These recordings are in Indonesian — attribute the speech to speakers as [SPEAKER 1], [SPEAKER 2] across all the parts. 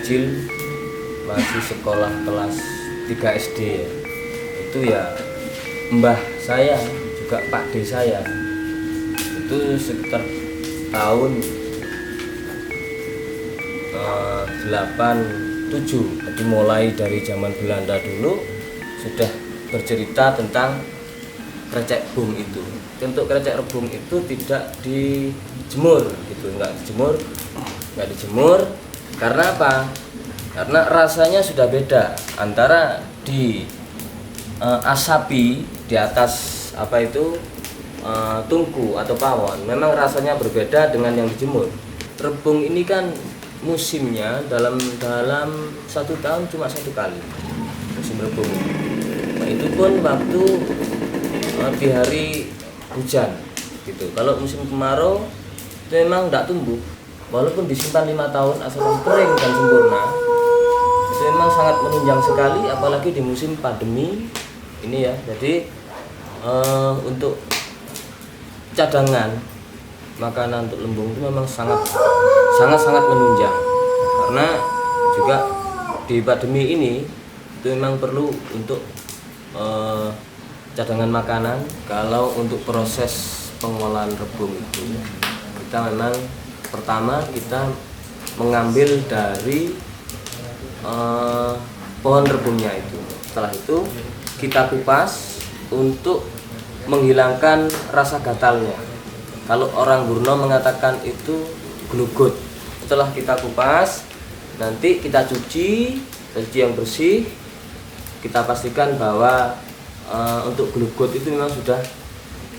[SPEAKER 1] kecil masih sekolah kelas 3 SD ya. Itu ya mbah saya juga Pak D saya itu sekitar tahun 87. Jadi mulai dari zaman Belanda dulu sudah bercerita tentang krecek bung itu. Untuk krecek rebung itu tidak dijemur gitu, nggak dijemur karena apa? Karena rasanya sudah beda antara asapi di atas tungku atau pawon. Memang rasanya berbeda dengan yang dijemur. Rebung ini kan musimnya dalam 1 tahun cuma 1 kali musim rebung. Nah, itu pun waktu di hari hujan gitu. Kalau musim kemarau itu memang tidak tumbuh, walaupun disimpan 5 tahun asalkan kering dan sempurna. Itu memang sangat menunjang sekali, apalagi di musim pandemi ini ya. Jadi untuk cadangan makanan untuk lembung itu memang sangat menunjang, karena juga di pandemi ini itu memang perlu untuk cadangan makanan. Kalau untuk proses pengolahan rebung itu kita memang pertama kita mengambil dari pohon rebungnya itu. Setelah itu kita kupas untuk menghilangkan rasa gatalnya. Kalau orang Burno mengatakan itu glugut. Setelah kita kupas, nanti kita cuci yang bersih. Kita pastikan bahwa untuk glugut itu memang sudah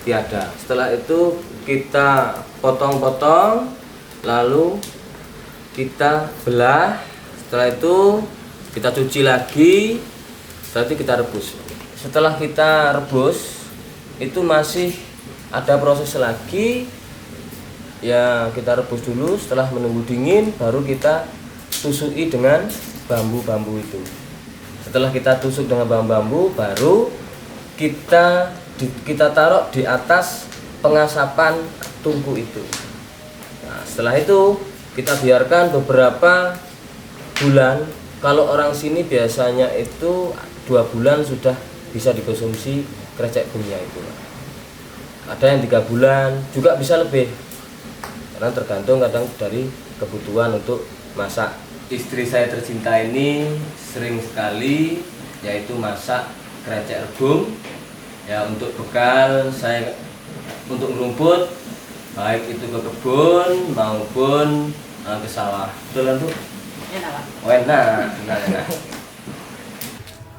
[SPEAKER 1] tiada. Setelah itu kita potong-potong, lalu kita belah. Setelah itu kita cuci lagi. Setelah itu kita rebus. Setelah kita rebus, itu masih ada proses lagi. Ya, kita rebus dulu. Setelah menunggu dingin, baru kita tusui dengan bambu-bambu itu. Setelah kita tusuk dengan bambu-bambu, baru kita taruh di atas pengasapan tungku itu. Nah, setelah itu kita biarkan beberapa bulan. Kalau orang sini biasanya itu 2 bulan sudah bisa dikonsumsi krecek bungnya itu. Ada yang 3 bulan, juga bisa lebih, karena tergantung kadang dari kebutuhan untuk masak. Istri saya tercinta ini sering sekali yaitu masak krecek rebung ya, untuk bekal saya untuk merumput, baik itu ke kebun maupun ke sawah. Betul kan, Bu? Enak, Pak. Oh, enak.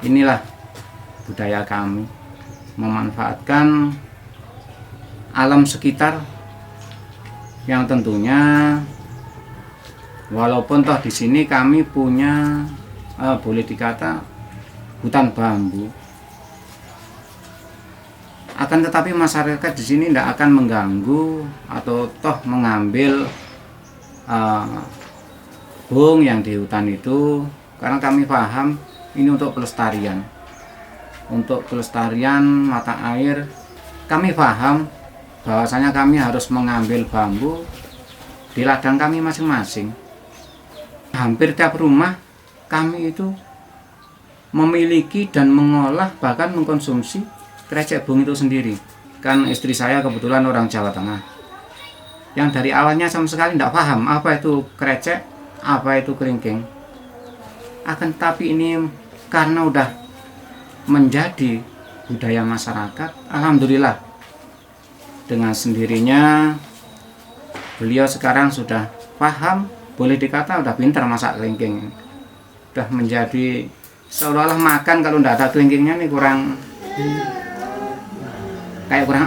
[SPEAKER 2] Inilah budaya kami, memanfaatkan alam sekitar yang tentunya walaupun toh di sini kami punya boleh dikata hutan bambu, akan tetapi masyarakat di sini tidak akan mengganggu atau toh mengambil bung yang di hutan itu, karena kami paham ini untuk pelestarian mata air. Kami paham bahwasanya kami harus mengambil bambu di ladang kami masing-masing. Hampir tiap rumah kami itu memiliki dan mengolah, bahkan mengkonsumsi krecek bung itu sendiri. Kan istri saya kebetulan orang Jawa Tengah, yang dari awalnya sama sekali tidak paham apa itu krecek, apa itu kelingking. Akan tapi ini karena udah menjadi budaya masyarakat, alhamdulillah dengan sendirinya beliau sekarang sudah paham, boleh dikata udah pintar masak kelingking. Udah menjadi seolah-olah makan kalau tidak ada kelingkingnya nih kurang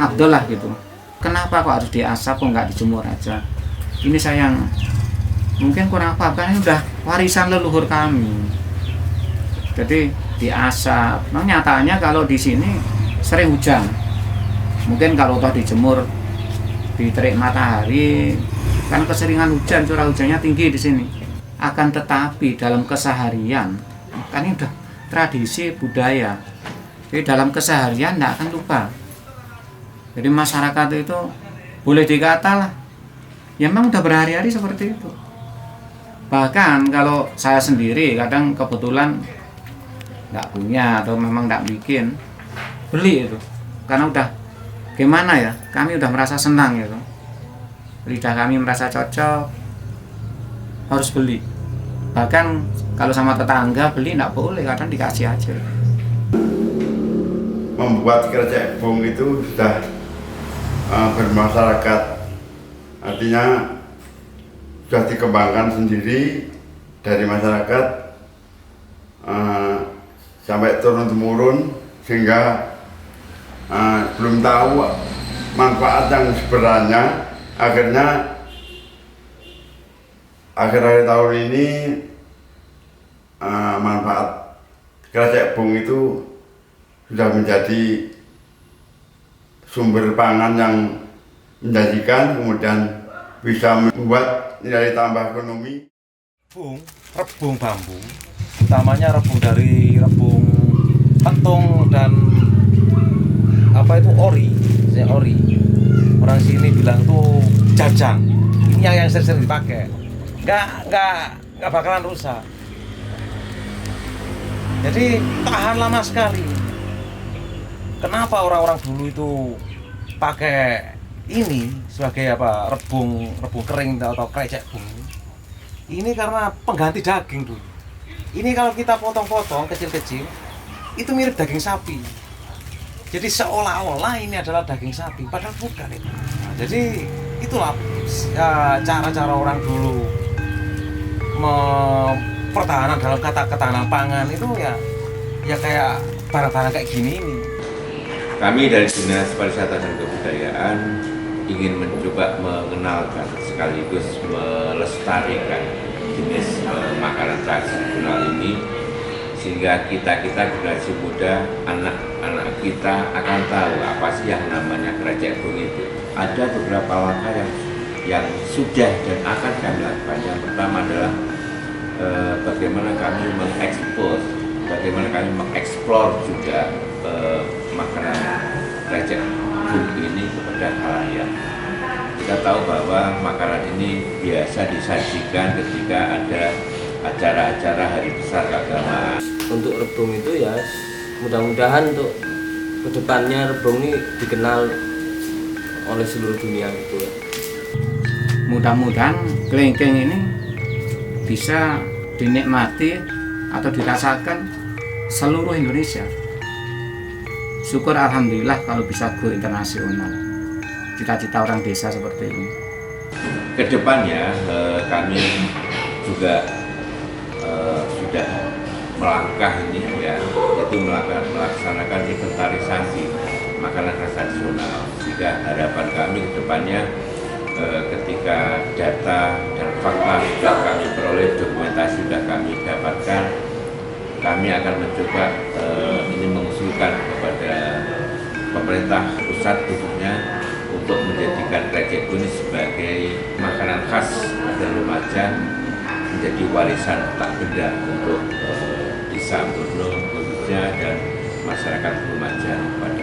[SPEAKER 2] afdol lah gitu. Kenapa kok harus diasap, kok nggak dijemur aja? Ini sayang, mungkin kurang apa, karena udah warisan leluhur kami. Jadi diasap. Nah, nyatanya kalau di sini sering hujan. Mungkin kalau toh dijemur di terik matahari, kan keseringan hujan, curah hujannya tinggi di sini. Akan tetapi dalam keseharian, kan ini udah tradisi budaya. Jadi dalam keseharian tidak akan lupa. Jadi masyarakat itu boleh dikata lah, ya memang udah berhari-hari seperti itu. Bahkan kalau saya sendiri kadang kebetulan nggak punya atau memang nggak bikin, beli itu. Karena udah gimana ya, kami udah merasa senang gitu. Lidah kami merasa cocok, harus beli. Bahkan kalau sama tetangga beli nggak boleh, kadang dikasih aja.
[SPEAKER 3] Membuat krecek bung itu sudah bermasyarakat, artinya sudah dikembangkan sendiri dari masyarakat sampai turun-temurun, sehingga belum tahu manfaat yang sebenarnya. Akhirnya akhir-akhir tahun ini manfaat krecek bung itu sudah menjadi sumber pangan yang menjanjikan, kemudian bisa membuat nilai tambah ekonomi.
[SPEAKER 4] Rebung bambu, utamanya rebung dari rebung pentung dan apa itu ori. Orang sini bilang tuh jajang. Ini yang sering dipakai. Nggak bakalan rusak. Jadi tahan lama sekali. Kenapa orang-orang dulu itu pakai ini sebagai apa, rebung kering atau krecek bung? Ini karena pengganti daging dulu. Ini kalau kita potong-potong kecil-kecil, itu mirip daging sapi. Jadi seolah-olah ini adalah daging sapi, padahal bukan itu. Nah, jadi itulah cara-cara orang dulu pertahanan dalam ketahanan pangan itu ya kayak barang-barang kayak gini ini.
[SPEAKER 5] Kami dari Dinas Pariwisata dan Kebudayaan ingin mencoba mengenalkan sekaligus melestarikan jenis makanan tradisional ini, sehingga kita generasi muda, anak-anak kita akan tahu apa sih yang namanya krecek bung itu. Ada beberapa langkah yang sudah dan akan kami lakukan. Yang pertama adalah bagaimana kami mengeksplor juga makanan krecek bung ini kepada khalayak. Kita tahu bahwa makanan ini biasa disajikan ketika ada acara-acara hari besar keagamaan.
[SPEAKER 1] Untuk rebung itu ya mudah-mudahan untuk kedepannya rebung ini dikenal oleh seluruh dunia gitu ya.
[SPEAKER 2] Mudah-mudahan kelengkeng ini bisa dinikmati atau dirasakan seluruh Indonesia. Syukur alhamdulillah kalau bisa go internasional. Cita-cita orang desa seperti ini.
[SPEAKER 5] Kedepannya kami juga sudah melangkah ini ya, yaitu melaksanakan inventarisasi makanan khas tradisional. Sehingga harapan kami kedepannya ketika data dan fakta sudah kami peroleh, dokumentasi sudah kami dapatkan, kami akan mencoba ini mengusulkan kepada pemerintah pusat khususnya untuk menjadikan krecek bung sebagai makanan khas dan Lumajang, menjadi warisan tak benda untuk desa Ambrukno khususnya dan masyarakat Lumajang pada